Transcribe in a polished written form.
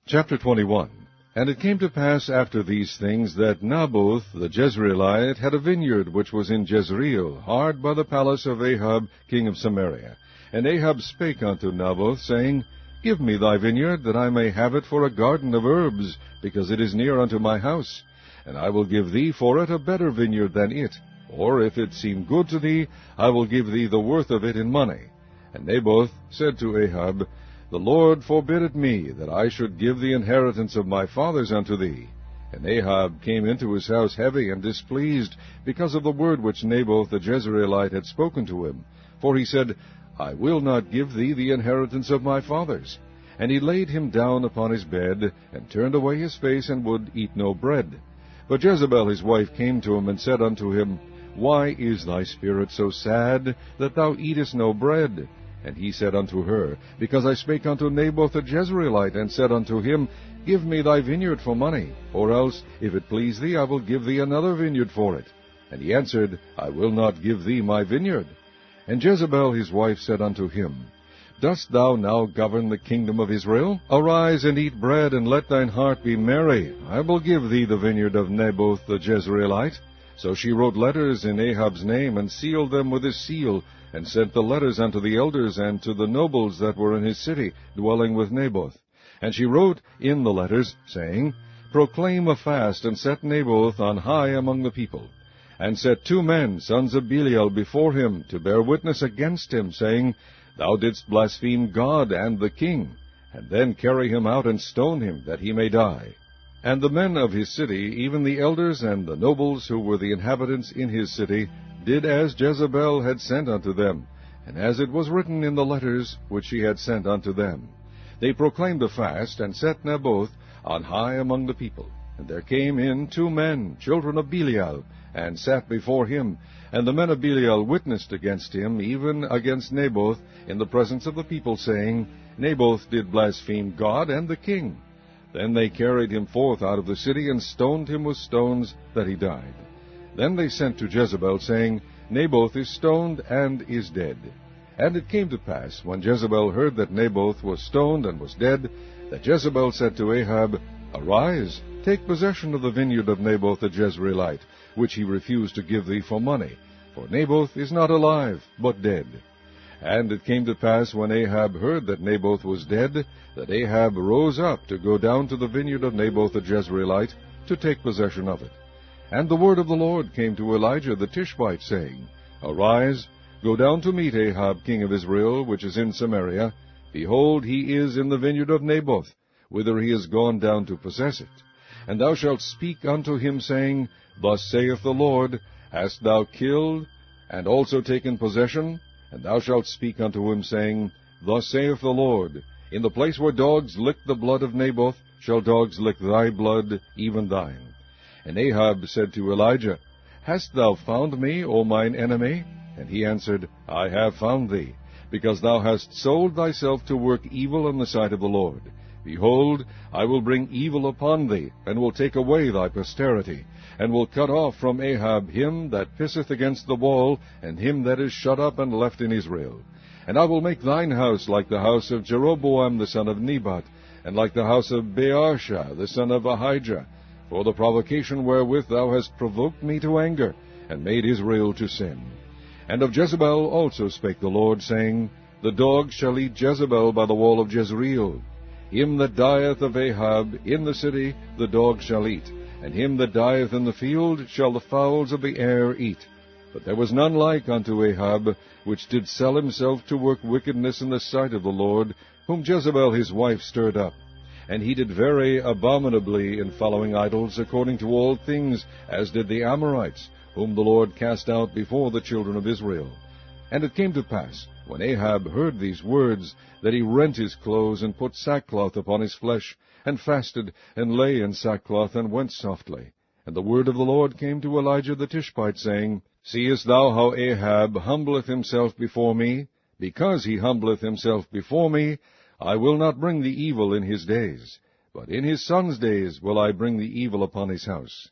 Chapter 21. And it came to pass after these things that Naboth the Jezreelite had a vineyard which was in Jezreel, hard by the palace of Ahab king of Samaria. And Ahab spake unto Naboth, saying, Give me thy vineyard, that I may have it for a garden of herbs, because it is near unto my house. And I will give thee for it a better vineyard than it. Or if it seem good to thee, I will give thee the worth of it in money. And Naboth said to Ahab, The Lord forbid it me, that I should give the inheritance of my fathers unto thee. And Ahab came into his house heavy and displeased, because of the word which Naboth the Jezreelite had spoken to him. For he said, I will not give thee the inheritance of my fathers. And he laid him down upon his bed, and turned away his face, and would eat no bread. But Jezebel his wife came to him, and said unto him, Why is thy spirit so sad, that thou eatest no bread? And he said unto her, Because I spake unto Naboth the Jezreelite, and said unto him, Give me thy vineyard for money, or else, if it please thee, I will give thee another vineyard for it. And he answered, I will not give thee my vineyard. And Jezebel his wife said unto him, Dost thou now govern the kingdom of Israel? Arise and eat bread, and let thine heart be merry. I will give thee the vineyard of Naboth the Jezreelite. So she wrote letters in Ahab's name, and sealed them with his seal, and sent the letters unto the elders and to the nobles that were in his city, dwelling with Naboth. And she wrote in the letters, saying, Proclaim a fast, and set Naboth on high among the people. And set 2 men, sons of Belial, before him, to bear witness against him, saying, Thou didst blaspheme God and the king. And then carry him out and stone him, that he may die. And the men of his city, even the elders and the nobles who were the inhabitants in his city, did as Jezebel had sent unto them, and as it was written in the letters which she had sent unto them. They proclaimed a fast, and set Naboth on high among the people. And there came in 2 men, children of Belial, and sat before him. And the men of Belial witnessed against him, even against Naboth, in the presence of the people, saying, Naboth did blaspheme God and the king. Then they carried him forth out of the city, and stoned him with stones, that he died. Then they sent to Jezebel, saying, Naboth is stoned, and is dead. And it came to pass, when Jezebel heard that Naboth was stoned and was dead, that Jezebel said to Ahab, Arise, take possession of the vineyard of Naboth the Jezreelite, which he refused to give thee for money. For Naboth is not alive, but dead. And it came to pass, when Ahab heard that Naboth was dead, that Ahab rose up to go down to the vineyard of Naboth the Jezreelite, to take possession of it. And the word of the Lord came to Elijah the Tishbite, saying, Arise, go down to meet Ahab king of Israel, which is in Samaria. Behold, he is in the vineyard of Naboth, whither he is gone down to possess it. And thou shalt speak unto him, saying, Thus saith the Lord, Hast thou killed, and also taken possession? And thou shalt speak unto him, saying, Thus saith the Lord, In the place where dogs lick the blood of Naboth, shall dogs lick thy blood, even thine. And Ahab said to Elijah, Hast thou found me, O mine enemy? And he answered, I have found thee, because thou hast sold thyself to work evil in the sight of the Lord. Behold, I will bring evil upon thee, and will take away thy posterity, and will cut off from Ahab him that pisseth against the wall, and him that is shut up and left in Israel. And I will make thine house like the house of Jeroboam the son of Nebat, and like the house of Baasha the son of Ahijah, for the provocation wherewith thou hast provoked me to anger, and made Israel to sin. And of Jezebel also spake the Lord, saying, The dogs shall eat Jezebel by the wall of Jezreel. Him that dieth of Ahab in the city the dogs shall eat, and him that dieth in the field shall the fowls of the air eat. But there was none like unto Ahab, which did sell himself to work wickedness in the sight of the Lord, whom Jezebel his wife stirred up. And he did very abominably in following idols, according to all things, as did the Amorites, whom the Lord cast out before the children of Israel. And it came to pass, when Ahab heard these words, that he rent his clothes, and put sackcloth upon his flesh, and fasted, and lay in sackcloth, and went softly. And the word of the Lord came to Elijah the Tishbite, saying, Seest thou how Ahab humbleth himself before me? Because he humbleth himself before me, I will not bring the evil in his days, but in his son's days will I bring the evil upon his house.